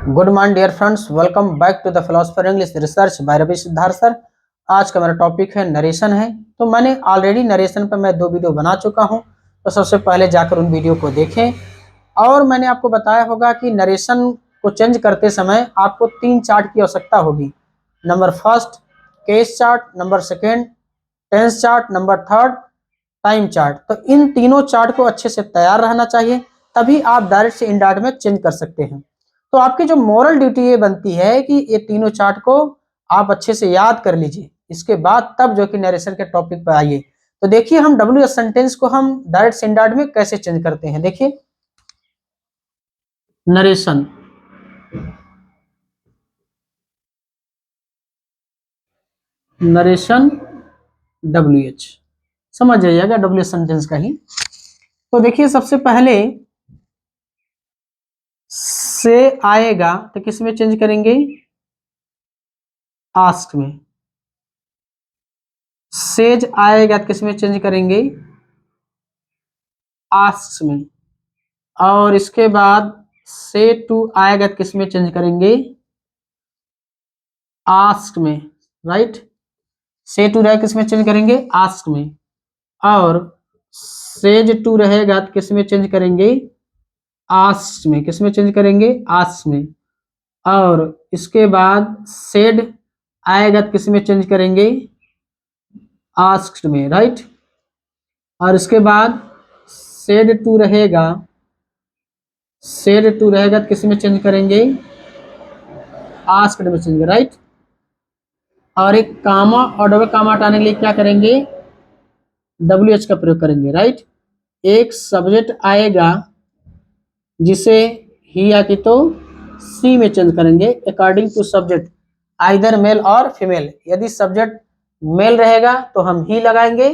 Good morning dear friends, welcome back to the philosopher English research by Ravi Siddharth sir. आज का मेरा topic है narration है। तो मैंने ऑलरेडी नरेशन पर मैं 2 वीडियो बना चुका हूं, तो सबसे पहले जाकर उन वीडियो को देखें। और मैंने आपको बताया होगा कि नरेशन को चेंज करते समय आपको 3 चार्ट की आवश्यकता होगी। Number first case chart, number second tense chart, number third time chart. तो इन तीनों चार्ट को अच्छे से तैयार रहना चाहिए, तभी आप डायरेक्ट से इनडायरेक्ट में चेंज कर सकते हैं। तो आपकी जो मोरल ड्यूटी ये बनती है कि ये तीनों चार्ट को आप अच्छे से याद कर लीजिए, इसके बाद तब जो कि नरेशन के टॉपिक पर आइए। तो देखिए हम डब्ल्यू एस सेंटेंस को हम डायरेक्ट से इनडायरेक्ट में कैसे चेंज करते हैं। देखिए नरेशन, नरेशन डब्ल्यू एच समझ जाइएगा, डब्ल्यू एस सेंटेंस का ही। तो देखिए सबसे पहले से आएगा तो किस में चेंज करेंगे, आस्क में। सेज आएगा तो किस में चेंज करेंगे, आस्क में। और इसके बाद से टू आएगा तो किस में चेंज करेंगे, आस्क में, राइट। से टू रहेगा किस में चेंज करेंगे, आस्क में। और सेज टू रहेगा तो किस में चेंज करेंगे, आस्क में। किस में चेंज करेंगे, आस्क में। और इसके बाद सेड आएगा तो किस में चेंज करेंगे, आस्क्ड में, राइट। और इसके बाद सेड टू रहेगा, सेड टू रहेगा तो किस में चेंज करेंगे, आस्क्ड में चेंज, राइट। और एक कामा और डबल कामा हटाने के लिए क्या करेंगे, डब्ल्यू एच का प्रयोग करेंगे, राइट। एक सब्जेक्ट आएगा जिसे ही या कि तो सी में चेंज करेंगे according to subject, either male और फीमेल। यदि सब्जेक्ट मेल रहेगा तो हम ही लगाएंगे,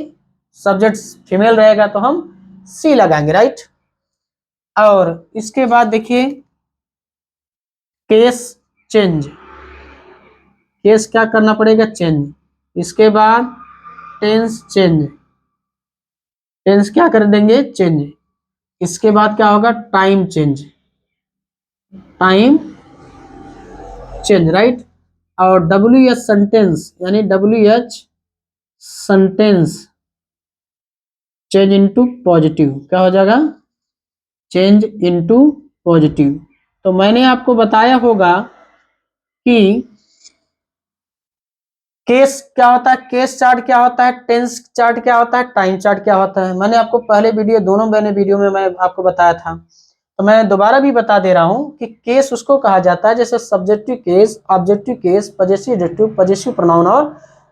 सब्जेक्ट फीमेल रहेगा तो हम सी लगाएंगे, राइट। और इसके बाद देखिए केस चेंज, केस क्या करना पड़ेगा, चेंज। इसके बाद टेंस चेंज, टेंस क्या कर देंगे, चेंज। इसके बाद क्या होगा, time change, time change, right. और डब्ल्यू एच सेंटेंस यानी W H sentence change into positive, क्या हो जाएगा, चेंज इनटू पॉजिटिव। तो मैंने आपको बताया होगा कि केस क्या होता है, केस चार्ट क्या होता है, टेंस चार्ट क्या होता है, टाइम चार्ट क्या होता है। मैंने आपको पहले वीडियो, दोनों मैंने वीडियो में मैं आपको बताया था, तो मैं दोबारा भी बता दे रहा हूं कि केस उसको कहा जाता है जैसे subjective case, objective case, possessive adjective, possessive pronoun और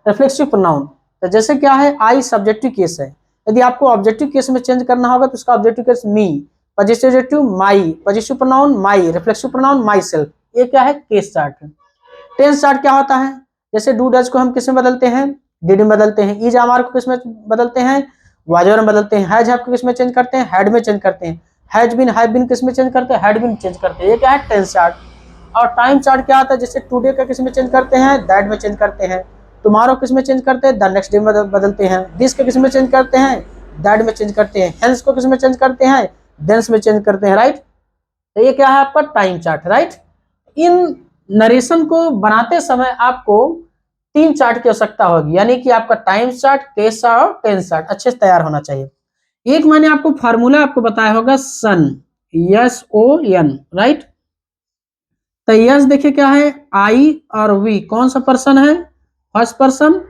रिफ्लेक्सिव प्रोनाउन। तो जैसे क्या है, आई सब्जेक्टिव केस है, यदि आपको ऑब्जेक्टिव केस में चेंज करना होगा तो उसका objective case me, possessive adjective my, possessive pronoun my, reflexive pronoun my self. ये क्या है, केस चार्ट है। टेंस चार्ट क्या होता है, जैसे डू डज को हम किस में बदलते हैं, डिड में बदलते हैं। इज आर को किस में बदलते हैं, वाजर में बदलते हैं। हैज हैव को किस में चेंज करते हैं, हैड में चेंज करते हैं। हैज बीन हैव बीन किस में चेंज करते हैं, हैड बीन चेंज करते हैं। ये क्या है, टेंस चार्ट। और टाइम चार्ट क्या होता है, जैसे टुडे का किस में चेंज करते हैं, दैट में चेंज करते हैं। टुमारो किस में चेंज करते हैं, द नेक्स्ट डे में बदलते हैं। दिस को किस में चेंज करते हैं, दैट में चेंज करते हैं। हेंस को किस में चेंज करते हैं, देंस में चेंज करते हैं, राइट। तो ये क्या है आपका टाइम चार्ट, राइट। इन नरेशन को बनाते समय आपको 3 चार्ट की आवश्यकता होगी, यानी कि आपका टाइम चार्ट, केस चार्ट और टेंस चार्ट अच्छे से तैयार होना चाहिए। एक मैंने आपको फार्मूला आपको बताया होगा, सन, यस ओ एन, राइट। तो यस देखिए क्या है, आई और वी कौन सा पर्सन है, फर्स्ट पर्सन।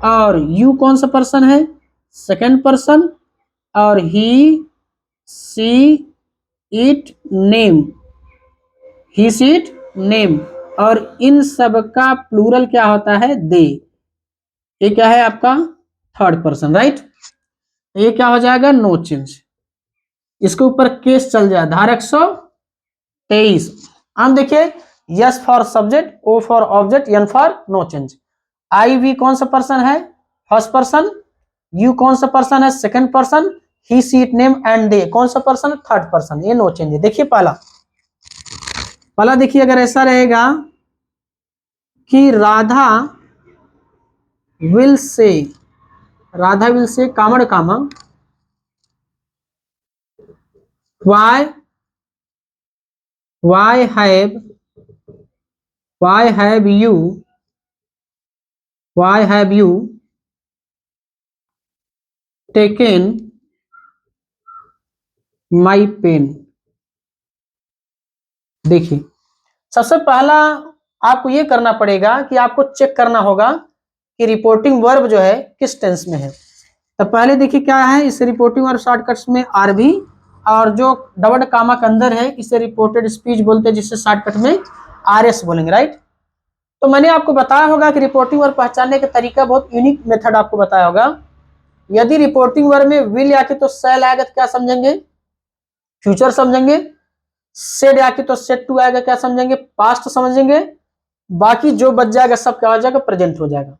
और यू कौन सा पर्सन है, सेकंड पर्सन। और he, she, it, name, he, she, it, name. और इन सब का प्लूरल क्या होता है, दे। ये क्या है आपका थर्ड पर्सन, राइट। ये क्या हो जाएगा, नो चेंज। इसके ऊपर केस चल जाए, धारा 123। हम देखिए, S for subject, O for object, N for no change. I we कौन सा पर्सन है, फर्स्ट पर्सन। यू कौन सा पर्सन है, second person. He, she, it, name and they कौन सा पर्सन, थर्ड पर्सन। ये नो चेंज है। देखिए पहला पहला देखिए, अगर ऐसा रहेगा कि Radha will say, Radha will say कामड़ comma why have why have you taken my pen। देखिए, सबसे पहला आपको ये करना पड़ेगा कि आपको चेक करना होगा कि रिपोर्टिंग वर्ब जो है किस टेंस में है। तो पहले देखिए क्या है, इस रिपोर्टिंग वर्ब शॉर्टकट्स में आरबी और जो डबल कामा के अंदर है इसे रिपोर्टेड स्पीच बोलते हैं, जिससे शॉर्टकट में आरएस बोलेंगे, राइट। तो मैंने आपको बताया होगा कि रिपोर्टिंग वर्ब पहचानने का तरीका बहुत यूनिक मेथड आपको बताया होगा। यदि रिपोर्टिंग वर्ब में विल आके तो सेल आएगा तो क्या समझेंगे, फ्यूचर समझेंगे। सेड आके तो सेड टू आएगा, क्या समझेंगे, पास्ट समझेंगे। बाकी जो बच जाएगा सब क्या हो जाएगा, प्रेजेंट हो जाएगा।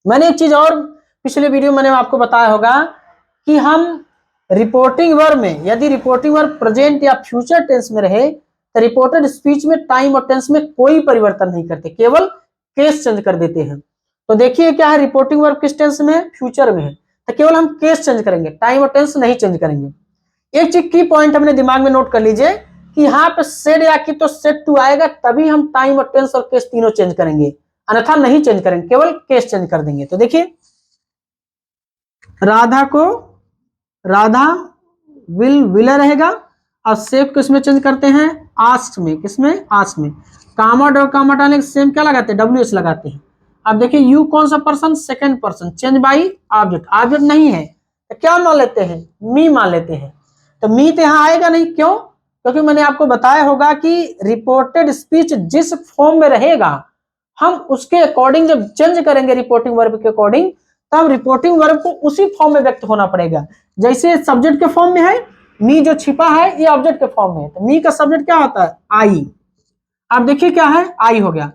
मैंने एक चीज और पिछले वीडियो मैंने आपको बताया होगा कि हम रिपोर्टिंग वर्ब में यदि रिपोर्टिंग वर्ब प्रेजेंट या फ्यूचर टेंस में रहे तो रिपोर्टेड स्पीच में टाइम और टेंस में कोई परिवर्तन नहीं करते, केवल केस चेंज कर देते हैं। तो देखिए क्या है, रिपोर्टिंग वर्ब किस टेंस में है, फ्यूचर में है, तो केवल हम केस चेंज करेंगे, टाइम और टेंस नहीं चेंज करेंगे। एक चीज की पॉइंट अपने दिमाग में नोट कर लीजिए कि यहाँ पे सेड या कि तो सेड टू आएगा तभी हम टाइम और टेंस और केस तीनों चेंज करेंगे, अन्यथा नहीं चेंज करेंगे, केवल केस चेंज कर देंगे। तो देखिए, राधा विल विल रहेगा और सेव किसमें चेंज करते हैं, आस्क में। किसमें, आस्क में। कामा और कामा डालने के सेम क्या लगाते हैं, डब्ल्यू एस लगाते हैं। अब देखिए यू कौन सा person, second person, change by object, object नहीं है तो क्या मान लेते हैं, मी मान लेते हैं। तो मी तो यहाँ आएगा नहीं, क्यों, क्योंकि मैंने आपको बताया होगा कि रिपोर्टेड स्पीच जिस फॉर्म में रहेगा हम उसके अकॉर्डिंग जब चेंज करेंगे रिपोर्टिंग वर्ब के अकॉर्डिंग, तब रिपोर्टिंग वर्ब को उसी फॉर्म में व्यक्त होना पड़ेगा। जैसे सब्जेक्ट के फॉर्म में है, मी जो छिपा है ये ऑब्जेक्ट के फॉर्म में है, तो मी का सब्जेक्ट क्या होता है, आई। अब देखिए क्या है, आई हो गया।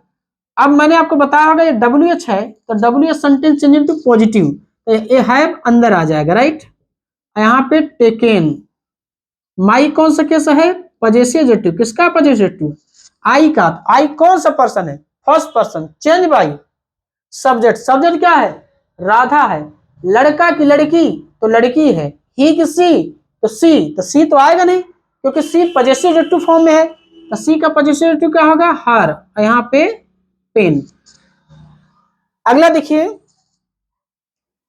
अब मैंने आपको बताया होगा ये डब्ल्यू एच है, तो W H sentence change into positive, तो ये हैव अंदर आ जाएगा, राइट। यहाँ पे टेकन, माई कौन सा केस है, पजेसिव एडजेक्टिव। किसका पजेसिव एडजेक्टिव, आई का। आई कौन सा पर्सन है, first person, change by subject. Subject क्या है, राधा है। लड़का की लड़की तो लड़की है, ही की सी तो सी, तो सी तो आएगा नहीं क्योंकि सी पजेसिव एडजेक्टिव फॉर्म में है, तो सी का पजेसिव एडजेक्टिव क्या होगा, हर। यहाँ पे पेन। अगला देखिए,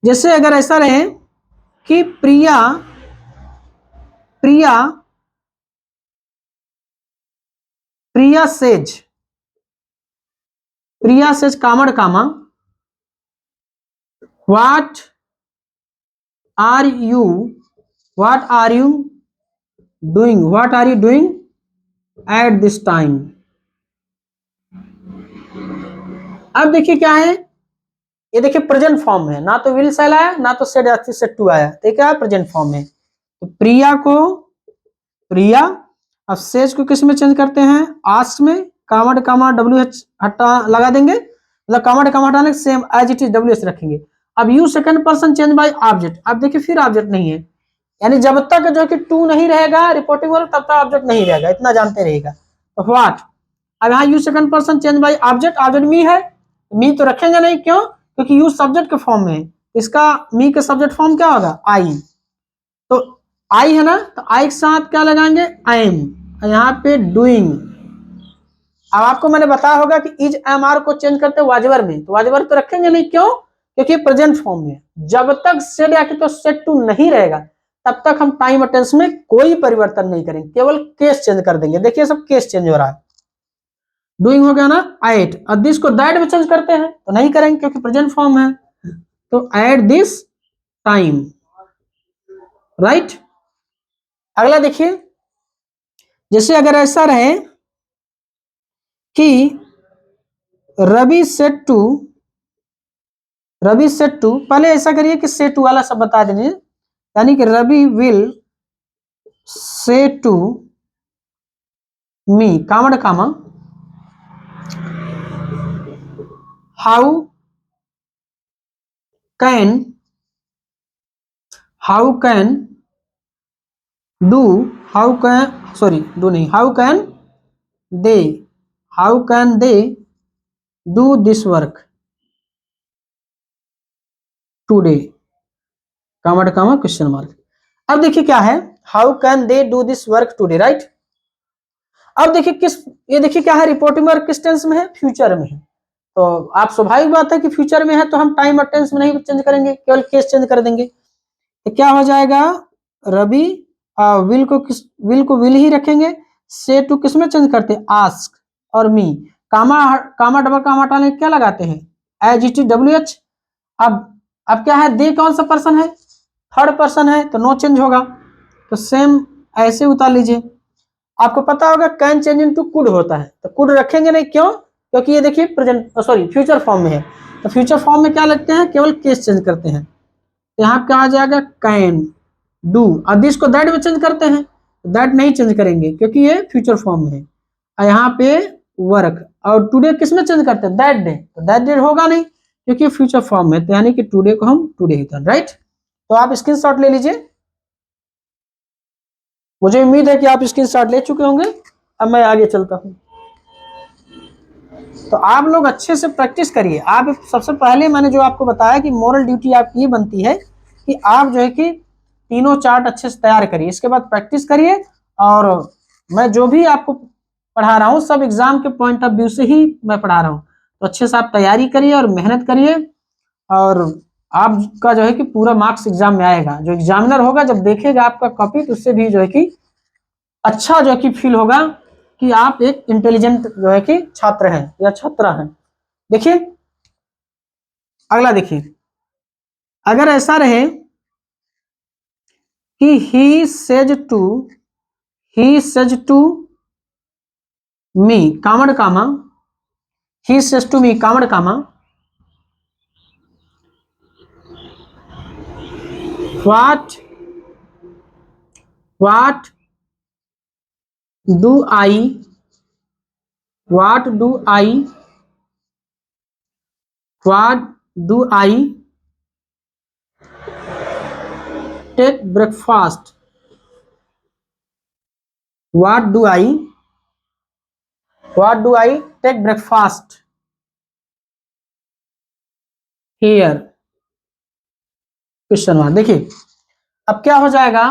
जैसे अगर ऐसा रहे कि प्रिया प्रिया प्रिया सेज, प्रिया सेज कामड़ comma what are you what are you doing, what are you doing at this time. अब देखिए क्या है, ये देखिए प्रेजेंट फॉर्म है, ना तो विल सेल आया ना तो सेड सेड टू आया, तो क्या है, प्रेजेंट फॉर्म है। तो प्रिया को प्रिया, अब सेज को किस में चेंज करते हैं, आस्क में। कामा कामा डब्ल्यू एच हटा लगा देंगे, मतलब कामा हटाने same as it is W H रखेंगे। अब you second person change by object. अब देखिए फिर ऑब्जेक्ट नहीं है, यानी जब तक जो कि टू नहीं रहेगा रिपोर्टिंग वर्ब तब तक ऑब्जेक्ट नहीं रहेगा, इतना जानते रहेगा। तो व्हाट, अब यहाँ you second person change by object, object me है, मी तो रखेंगे नहीं, क्यों, क्योंकि यू सब्जेक्ट के फॉर्म में है, इसका मी का सब्जेक्ट फॉर्म क्या होगा, आई। तो आई है ना, तो आई के साथ क्या लगाएंगे, आई एम, यहाँ पे डूइंग। अब आपको मैंने बताया होगा कि इज एम आर को चेंज करते वाजवर में, तो वाजवर तो रखेंगे नहीं, क्यों, क्योंकि प्रेजेंट फॉर्म में। जब तक सेड या तो सेड टू नहीं रहेगा तब तक हम टाइम और टेंस में कोई परिवर्तन नहीं करेंगे, केवल केस चेंज कर देंगे। देखिए सब केस चेंज हो रहा है। डूइंग हो गया ना, एट, और दिस को दैट में चेंज करते हैं तो नहीं करेंगे क्योंकि प्रेजेंट फॉर्म है, तो एट दिस टाइम, राइट। अगला देखिए, जैसे अगर ऐसा रहे कि रवि सेट टू पहले ऐसा करिए कि से टू वाला सब बता दीजिए, यानी कि Ravi will say to me कामड़ comma how can do how can sorry do नहीं, they how can they do this work today, कामड़ कामा क्वेश्चन मार्क। अब देखिए क्या है, how can they do this work today, right. अब देखिए ये देखिए क्या है, रिपोर्टिंग वर्ब किस टेंस में है, फ्यूचर में है। तो आप स्वाभाविक बात है कि फ्यूचर में है तो हम टाइम और टेंस में नहीं चेंज करेंगे, केवल केस चेंज कर देंगे। तो क्या हो जाएगा, रवि विल को विल ही रखेंगे, से टू किस में चेंज करते हैं, आस्क और मी, कामा डबल कामा हटाने क्या लगाते हैं, AGTWH। अब क्या है, दे कौन सा पर्सन है, थर्ड पर्सन है, तो नो चेंज होगा, तो सेम ऐसे उतार लीजिए। आपको पता होगा कैन चेंज इनटू कुड होता है, तो कुड रखेंगे नहीं, क्यों, क्योंकि ये देखिए प्रेजेंट सॉरी फ्यूचर फॉर्म में है, तो फ्यूचर फॉर्म में क्या लगते हैं, केवल केस चेंज करते हैं। तो यहाँ क्या आ जाएगा, कैन डू, और दिस को दैट में चेंज करते हैं, दैट नहीं चेंज करेंगे क्योंकि ये फ्यूचर फॉर्म में है। और यहाँ पे वर्क और टुडे किस में चेंज करते हैं, दैट डे, तो दैट डे होगा नहीं क्योंकि फ्यूचर फॉर्म में, तो यानी कि टुडे को हम टुडे ही कर, राइट। तो आप स्क्रीनशॉट ले लीजिए, मुझे उम्मीद है कि आप स्क्रीनशॉट ले चुके होंगे। अब मैं आगे चलता हूँ, तो आप लोग अच्छे से प्रैक्टिस करिए। आप सबसे पहले मैंने जो आपको बताया कि मोरल ड्यूटी आपकी ये बनती है कि आप जो है कि तीनों चार्ट अच्छे से तैयार करिए, इसके बाद प्रैक्टिस करिए, और मैं जो भी आपको पढ़ा रहा हूँ सब एग्जाम के पॉइंट ऑफ व्यू से ही मैं पढ़ा रहा हूँ, तो अच्छे से आप तैयारी करिए और मेहनत करिए, और आपका जो है कि पूरा मार्क्स एग्जाम में आएगा। जो एग्जामिनर होगा जब देखेगा आपका कॉपी तो उससे भी जो है कि अच्छा जो है कि फील होगा कि आप एक इंटेलिजेंट जो है कि छात्र हैं या छात्रा हैं। देखिए अगला, देखिए अगर ऐसा रहे कि ही सेज टू मी कामड़ comma, he says to me कामड़ comma, what do I what do I take breakfast, what do I take breakfast here, question mark. देखिए अब क्या हो जाएगा,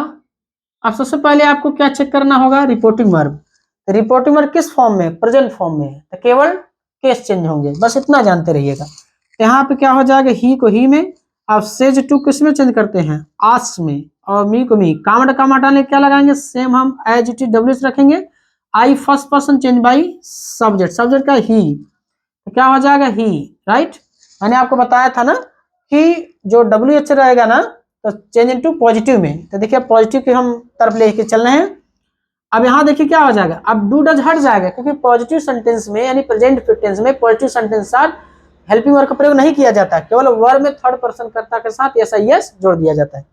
अब सबसे पहले आपको क्या चेक करना होगा, रिपोर्टिंग वर्ब। रिपोर्टिंग वर्ब किस फॉर्म में, प्रेजेंट फॉर्म में है, तो केवल केस चेंज होंगे, बस इतना जानते रहिएगा। तो यहाँ पे क्या हो जाएगा, ही को ही में, अब सेज टू किस में चेंज करते हैं, आस्क में, और मी को मी, कामड़ काम हटाने क्या लगाएंगे, सेम हम AGTWH रखेंगे, I first person change by subject का ही, तो क्या हो जाएगा ही, राइट। मैंने आपको बताया था ना कि जो WH रहेगा ना तो चेंज इनटू पॉजिटिव में, तो देखिए पॉजिटिव की हम तरफ लेके चल रहे हैं। अब यहाँ देखिए क्या हो जाएगा, अब डू डज हट जाएगा क्योंकि पॉजिटिव सेंटेंस में यानी प्रेजेंट टेंस में पॉजिटिव सेंटेंस साथ हेल्पिंग वर्ब का प्रयोग नहीं किया जाता है, केवल वर्ब में थर्ड पर्सन कर्ता के साथ SIS जोड़ दिया जाता है।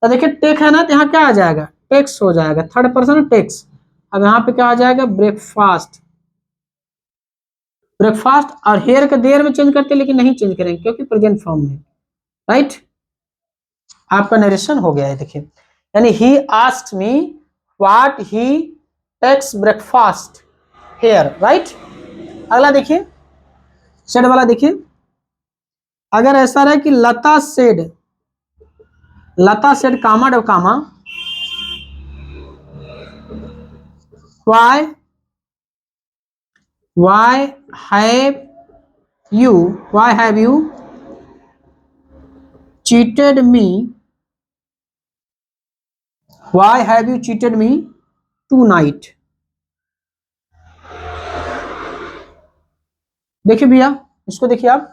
तो देखिए टेक है ना, तो यहाँ क्या आ जाएगा, टेक्स हो जाएगा, थर्ड पर्सन टेक्स। अब यहाँ पे क्या आ जाएगा, ब्रेकफास्ट और हेयर के देर में चेंज करते लेकिन नहीं चेंज करेंगे क्योंकि प्रेजेंट फॉर्म में, राइट। आपका नरेशन हो गया है, देखिए यानी he asked me what he takes breakfast here, right. अगला देखिए सेड वाला, देखिए अगर ऐसा रहे कि लता सेड कामा डब comma why have you cheated me tonight. देखिए भैया इसको देखिए आप,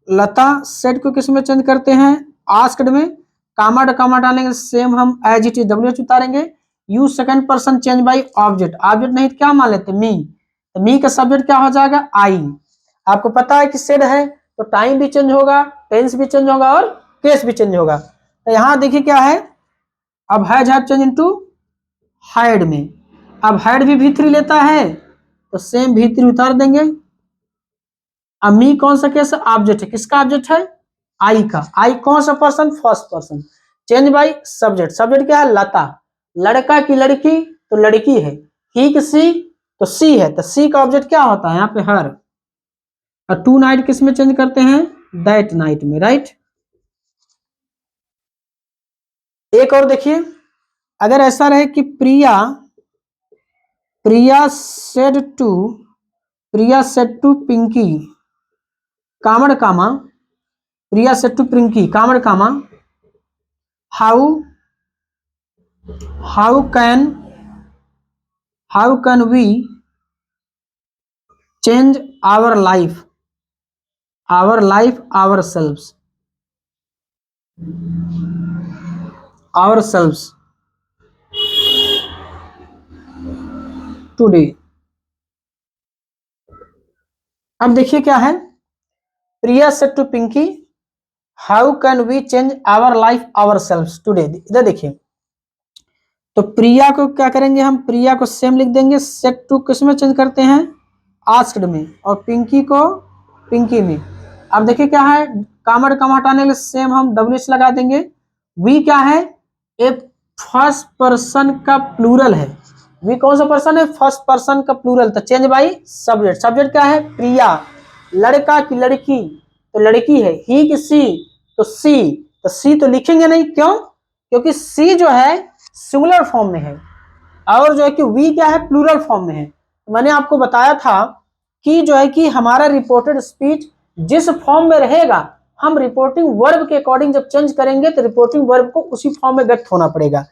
लता सेट को किस में चेंज करते हैं, आस्क्ड में, कामा डालेंगे, सेम हम AGTWH उतारेंगे, you second person change by object नहीं तो क्या मान लेते, मी, तो मी का सब्जेक्ट क्या हो जाएगा, आई। आपको पता है कि सेड है तो टाइम भी चेंज होगा, टेंस भी चेंज होगा और केस भी चेंज होगा। तो यहाँ देखिए क्या है, अब has have change into hide में, अब हाइड भी V3 लेता है तो सेम V3 उतार देंगे। अब मी कौन सा केस ऑब्जेक्ट है, किसका ऑब्जेक्ट है, आई का, आई कौन सा person, first person, change by subject क्या है, लता, लड़का की लड़की तो लड़की है, ही की सी तो सी है, तो सी का ऑब्जेक्ट क्या होता है यहाँ पे हर, और टू नाइट किस में चेंज करते हैं, दैट नाइट में, राइट। एक और देखिए अगर ऐसा रहे कि प्रिया सेड टू पिंकी कामड़ comma, Priya said to Pinky कामड़ comma, how can we change our life ourselves today. अब देखिए क्या है, Priya said to Pinky how can we change our life ourselves today. इधर देखिए, तो प्रिया को क्या करेंगे हम, प्रिया को सेम लिख देंगे, सेड टू किस में चेंज करते हैं, आस्क्ड में, और पिंकी को पिंकी में। अब देखिए क्या है, कामड़ कम हटाने के लिए सेम हम WH लगा देंगे। वी क्या है, ए फर्स्ट पर्सन का प्लूरल है। वी कौन सा पर्सन है, फर्स्ट पर्सन का प्लूरल, तो चेंज बाई सब्जेक्ट। सब्जेक्ट क्या है, प्रिया, लड़का की लड़की तो लड़की है, ही की सी तो सी, तो सी तो लिखेंगे नहीं, क्यों, क्योंकि सी जो है सिंगुलर फॉर्म में है और जो है कि वी क्या है प्लूरल फॉर्म में है। मैंने आपको बताया था कि जो है कि हमारा रिपोर्टेड स्पीच जिस फॉर्म में रहेगा, हम रिपोर्टिंग वर्ब के अकॉर्डिंग जब चेंज करेंगे तो रिपोर्टिंग वर्ब को उसी फॉर्म में व्यक्त होना पड़ेगा।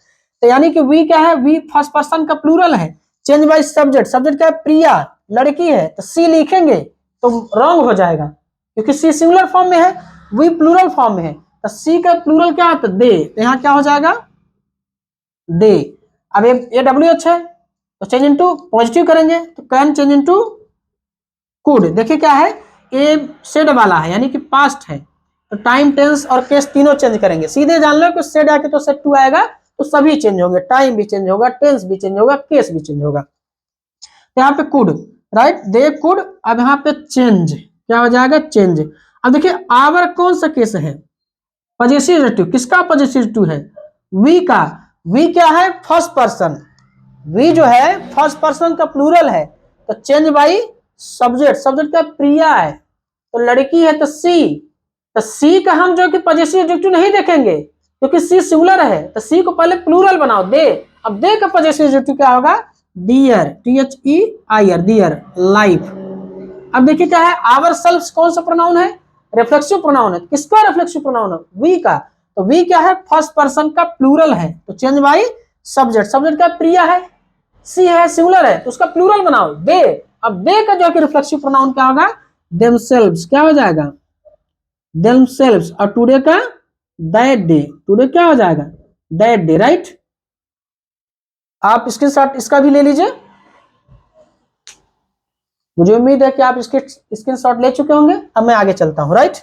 तो यानी कि वी क्या है, वी फर्स्ट पर्सन का प्लूरल है, चेंज बाय सब्जेक्ट। सब्जेक्ट क्या है, प्रिया लड़की है, तो सी लिखेंगे तो रॉन्ग हो जाएगा क्योंकि सी सिंगुलर फॉर्म में है, वी प्लूरल फॉर्म में है, तो सी का प्लूरल क्या है, तो दे, तो यहाँ क्या हो जाएगा, दे। अब ये WH है तो चेंज इनटू पॉजिटिव करेंगे, तो कैन चेंज इनटू कुड। देखिए क्या है, ए सेड वाला है यानी कि पास्ट है, तो टाइम टेंस और केस तीनों चेंज करेंगे। सीधे जान लो कि सेड आके तो सेड टू आएगा, तो सभी चेंज होंगे, टाइम भी चेंज होगा, टेंस भी चेंज होगा, केस भी चेंज होगा। तो यहाँ पे कुड, राइट, दे कुड। अब यहाँ पे चेंज क्या हो जाएगा, चेंज। अब देखिए आवर कौन सा केस है, पॉजिटिव रिलेटिव, किसका पॉजिटिव रिलेटिव है, वी का। वी क्या है, फर्स्ट पर्सन, वी जो है फर्स्ट पर्सन का प्लूरल है, तो चेंज बाई सब्जेक्ट। सब्जेक्ट का प्रिया है तो लड़की है, तो सी, तो सी का हम जो कि पॉजिटिव एडजेक्टिव नहीं देखेंगे क्योंकि सी सिंगुलर है, तो सी को पहले प्लूरल बनाओ, दे। अब दे का पॉजिटिव एडजेक्टिव क्या होगा, डियर, THEIR, डियर, लाइफ। अब देखिए क्या है, आवर सेल्फ कौन सा प्रोनाउन है, रिफ्लेक्सिव प्रोनाउन है, किसका रिफ्लेक्सिव प्रोनाउन है, वी का। तो वी क्या है, फर्स्ट पर्सन का प्लूरल है, तो चेंज बाई सब्जेक्ट। सब्जेक्ट का प्रिया है, सी है सिंगुलर है, तो उसका प्लूरल बनाओ, दे। अब दे का जो कि रिफ्लेक्सिव प्रोनाउन क्या होगा, देमसेल्व्स, क्या हो जाएगा, देमसेल्व्स। और टुडे का दैट डे, टुडे क्या हो जाएगा, दैट डे, राइट। आप स्क्रीनशॉट इसका भी ले लीजिए, मुझे उम्मीद है कि आप इसके स्क्रीनशॉट ले चुके होंगे। अब मैं आगे चलता हूं, राइट।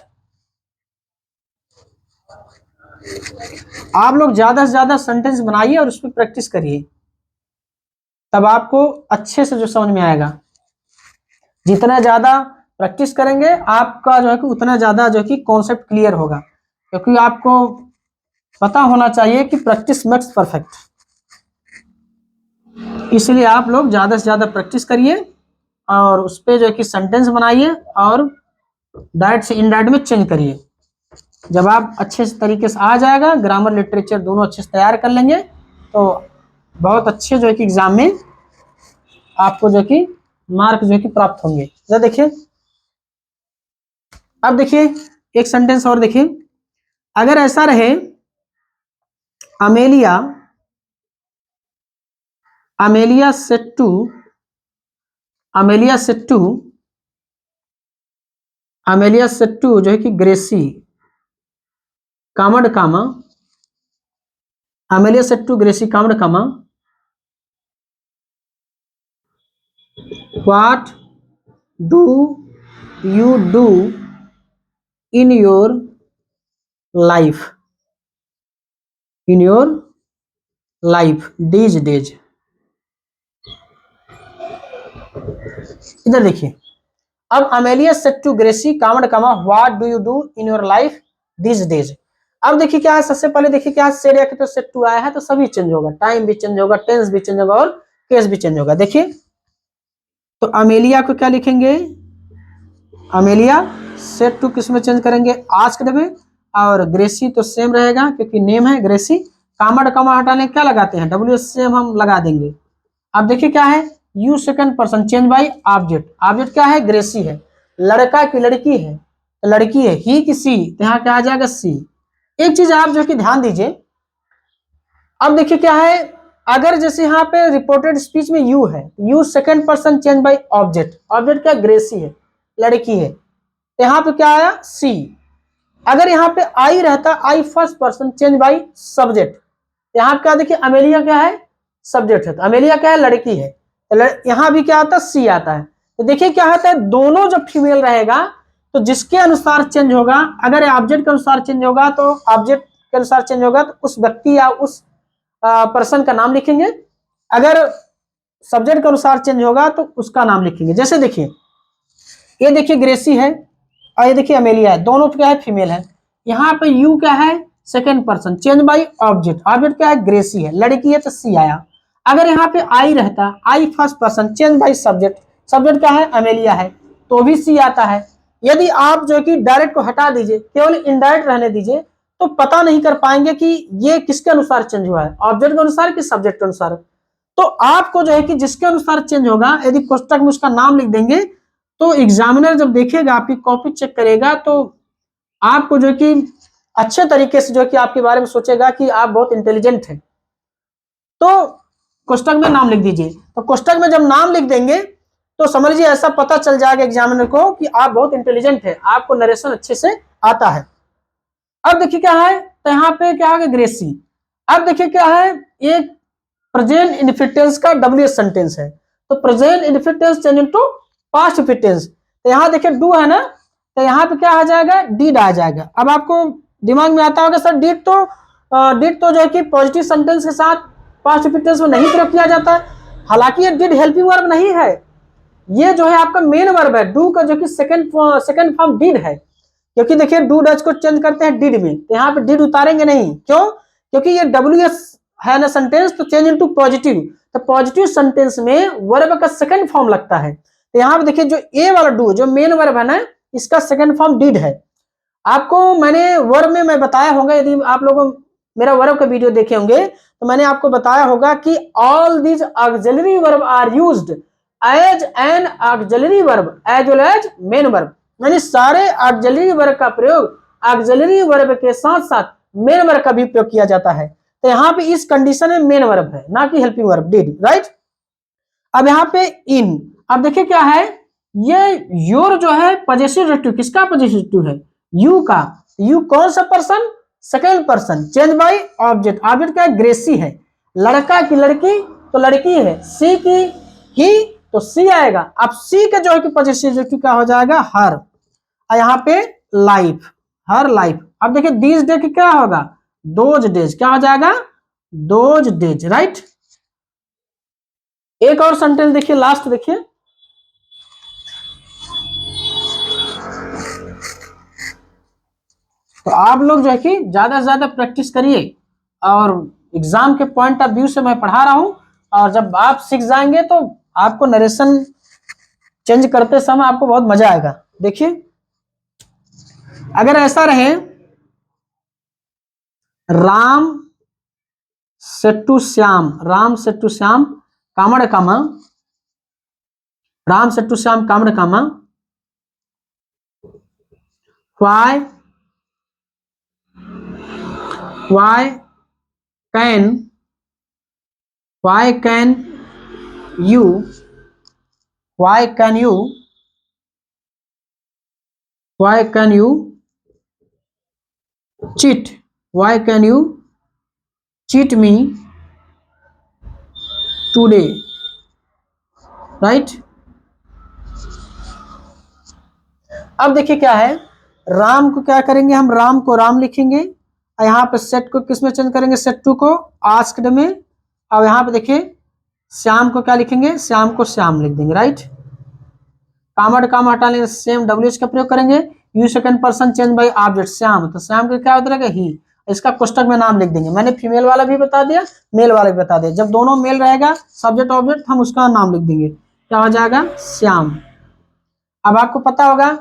आप लोग ज्यादा से ज्यादा सेंटेंस बनाइए और उस पर प्रैक्टिस करिए, तब आपको अच्छे से जो समझ में आएगा। जितना ज्यादा प्रैक्टिस करेंगे आपका जो है कि उतना ज्यादा जो है कि कॉन्सेप्ट क्लियर होगा, क्योंकि आपको पता होना चाहिए कि प्रैक्टिस मेक्स परफेक्ट। इसलिए आप लोग ज्यादा से ज्यादा प्रैक्टिस करिए और उस पर जो है कि सेंटेंस बनाइए और डायरेक्ट से इनडायरेक्ट में चेंज करिए। जब आप अच्छे से तरीके से आ जाएगा, ग्रामर लिटरेचर दोनों अच्छे से तैयार कर लेंगे, तो बहुत अच्छे जो है कि एग्जाम में आपको जो कि मार्क जो है कि प्राप्त होंगे। जरा देखिए, अब देखिए एक सेंटेंस और देखिए, अगर ऐसा रहे, अमेलिया सेड टू जो है कि ग्रेसी कामड़ comma, Amelia said to Gracie कामड़ comma, what do you do in your life these days। इधर देखिए, अब अमेलिया सेड टू ग्रेसी कामड़ comma, what do you do in your life these days। अब देखिए क्या है, सबसे पहले देखिए क्या है, सेड आके तो सेड टू आया है, तो सभी चेंज होगा, टाइम भी चेंज होगा, टेंस भी चेंज होगा और केस भी चेंज होगा। देखिए तो अमेलिया को क्या लिखेंगे, अमेलिया सेड टू किस में चेंज करेंगे, आस्क्ड में, और ग्रेसी तो सेम रहेगा क्योंकि नेम है ग्रेसी, कामा कमा हटाने क्या लगाते हैं, WSCM हम लगा देंगे। अब देखिए क्या है, you second person change by object, object क्या है, ग्रेसी है, लड़का की लड़की है, लड़की है, ही की सी, तो यहाँ क्या आ जाएगा सी। एक चीज आप जो कि ध्यान दीजिए, अब देखिए क्या है, अगर जैसे यहाँ पे रिपोर्टेड स्पीच में यू है, you second person change by object, object क्या ग्रेसी है, लड़की है, तो यहाँ पे क्या आया सी। अगर यहाँ पे आई रहता, I first person change by subject, यहाँ क्या देखिए अमेलिया क्या है, सब्जेक्ट है, तो अमेलिया क्या है, लड़की है, तो यहाँ भी क्या आता है, सी आता है। तो देखिए क्या होता है, दोनों जब फीमेल रहेगा तो जिसके अनुसार चेंज होगा, अगर ऑब्जेक्ट के अनुसार चेंज होगा तो ऑब्जेक्ट के अनुसार चेंज होगा तो उस व्यक्ति या उस पर्सन का नाम लिखेंगे, अगर सब्जेक्ट के अनुसार चेंज होगा तो उसका नाम लिखेंगे। जैसे देखिए, ये देखिए ग्रेसी है और ये देखिए अमेलिया है, दोनों क्या है, फीमेल है। यहाँ पे यू क्या है, second person change by object, object क्या है, ग्रेसी है, लड़की है तो सी आया। अगर यहाँ पे आई रहता, I first person change by subject, subject क्या है, अमेलिया है, तो भी सी आता है। यदि आप जो कि डायरेक्ट को हटा दीजिए, केवल इनडायरेक्ट रहने दीजिए, तो पता नहीं कर पाएंगे कि ये किसके अनुसार चेंज हुआ है, ऑब्जेक्ट के अनुसार कि सब्जेक्ट के अनुसार। तो आपको जो है कि जिसके अनुसार चेंज होगा, यदि कोष्टक में उसका नाम लिख देंगे तो एग्जामिनर जब देखेगा, आपकी कॉपी चेक करेगा, तो आपको जो कि अच्छे तरीके से जो कि आपके बारे में सोचेगा कि आप बहुत इंटेलिजेंट हैं। तो कोष्टक में नाम लिख दीजिए, तो कोष्टक में जब नाम लिख देंगे तो समझ लीजिए ऐसा पता चल जाएगा एग्जामिनर को कि आप बहुत इंटेलिजेंट हैं, आपको नरेशन अच्छे से आता है। अब देखिए क्या है, तो यहाँ पे क्या है, ग्रेसी। अब देखिए क्या है, एक प्रेजेंट इनफिटेंस का WH सेंटेंस है, तो प्रेजेंट इनफिटेंस चेंज इनटू पास्ट इनफिटेंस, तो यहाँ देखिए डू है ना, तो यहाँ पे क्या आ जाएगा, डीड आ जाएगा। अब आपको दिमाग में आता होगा सर डिड तो जो है कि पॉजिटिव सेंटेंस के साथ पास्ट इनफिटेंस में नहीं प्रयोग किया जाता, हालांकि ये डिड हेल्पिंग वर्ब नहीं है, ये जो है आपका मेन वर्ब है, डू का जो कि सेकंड फॉर्म डिड है, क्योंकि देखिए डू डच को चेंज करते हैं डिड में, तो यहाँ पे डिड उतारेंगे नहीं, क्यों, क्योंकि ये WS है ना सेंटेंस, तो चेंज इनटू पॉजिटिव, तो पॉजिटिव सेंटेंस में वर्ब का सेकंड फॉर्म लगता है। तो यहाँ पे देखिए जो ए वाला डू जो मेन वर्ब है ना, इसका सेकंड फॉर्म डिड है। आपको मैंने वर्ब में मैं बताया होगा, यदि आप लोग मेरा वर्ब का वीडियो देखे होंगे तो मैंने आपको बताया होगा कि all these auxiliary verb are used as an auxiliary verb as well as main verb, यानी सारे ऑक्सिलरी वर्ब का प्रयोग ऑक्सिलरी वर्ब के साथ साथ मेन वर्ब का भी प्रयोग किया जाता है। तो यहाँ पे इस कंडीशन में मेन वर्ब है, ना कि हेल्पिंग वर्ब डिड, राइट। अब यहाँ पे इन, अब देखिए क्या है, ये योर जो है पजेसिव रेटिव, किसका पजेसिव रेटिव है, यू का। यू कौन सा person, second person change by object, object क्या है, ग्रेसी है, लड़का की लड़की तो लड़की है, सी की ही तो सी आएगा। अब सी का जो है कि पजेसिव रेटिव क्या हो जाएगा, हर, और यहाँ पे लाइफ, हर लाइफ। अब देखिए दीज डे की क्या होगा, दोज डेज, क्या हो जाएगा, दोज डेज, राइट। एक और सेंटेंस देखिए, लास्ट देखिए, तो आप लोग जो है कि ज्यादा से ज्यादा प्रैक्टिस करिए, और एग्जाम के पॉइंट ऑफ व्यू से मैं पढ़ा रहा हूं, और जब आप सीख जाएंगे तो आपको नरेशन चेंज करते समय आपको बहुत मजा आएगा। देखिए अगर ऐसा रहे, राम सेट्टू श्याम, राम सेट्टू श्याम कामड़ कामा, राम सेट्टू श्याम कामड़ कामा, why can you why can you cheat, why can you cheat me today, right. अब देखिए क्या है, राम को क्या करेंगे, हम राम को राम लिखेंगे, और यहाँ पे सेट को किस में चेंज करेंगे, सेट टू को आस्क्ड में, और यहाँ पे देखिए श्याम को क्या लिखेंगे, श्याम को श्याम लिख देंगे, राइट। कामा कामा हटा लेंगे, सेम WH का प्रयोग करेंगे, you second person change by object Shyam, तो श्याम का क्या होता है, ही, इसका कोष्टक में नाम लिख देंगे। मैंने फीमेल वाला भी बता दिया, मेल वाला भी बता दिया, जब दोनों मेल रहेगा सब्जेक्ट ऑब्जेक्ट, हम उसका नाम लिख देंगे, क्या हो जाएगा, श्याम। अब आपको पता होगा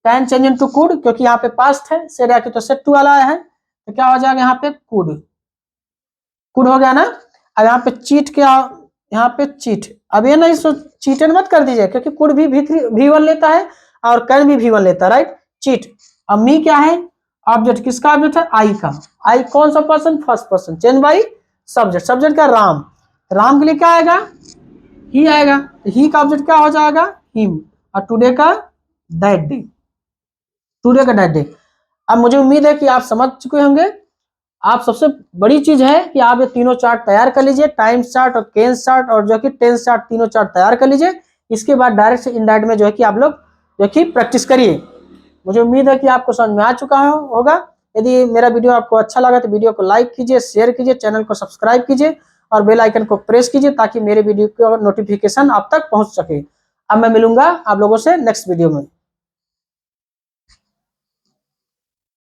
कैन चेंज इनटू कुड, क्योंकि यहाँ पे पास्ट है, सेड तो सेट टू वाला है, तो क्या हो जाएगा यहाँ पे कुड, कुड हो गया ना। अब यहाँ पे चीट क्या, यहाँ पे चीट, अब ये नहीं चीटेड मत कर दीजिए क्योंकि कुड भी V1 लेता है और कैन भी V1 लेता है, राइट। चीट। अब मी क्या है, ऑब्जेक्ट, किसका ऑब्जेक्ट है, आई का। आई कौन सा person, first person, change by subject, subject का राम, राम के लिए क्या आएगा, ही आएगा। ही का ऑब्जेक्ट क्या हो जाएगा, हिम, और टुडे का दैट डे, टुडे का दैट डे। अब मुझे उम्मीद है कि आप समझ चुके होंगे। आप सबसे बड़ी चीज है कि आप ये तीनों चार्ट तैयार कर लीजिए, टाइम्स चार्ट और केन्स चार्ट और जो कि टेंस चार्ट, तीनों चार्ट तैयार कर लीजिए। इसके बाद डायरेक्ट से इनडायरेक्ट में जो है कि आप लोग जो कि प्रैक्टिस करिए। मुझे उम्मीद है कि आपको समझ में आ चुका होगा। यदि मेरा वीडियो आपको अच्छा लगा तो वीडियो को लाइक कीजिए, शेयर कीजिए, चैनल को सब्सक्राइब कीजिए और बेल आइकन को प्रेस कीजिए ताकि मेरे वीडियो का नोटिफिकेशन आप तक पहुंच सके। अब मैं मिलूंगा आप लोगों से नेक्स्ट वीडियो में।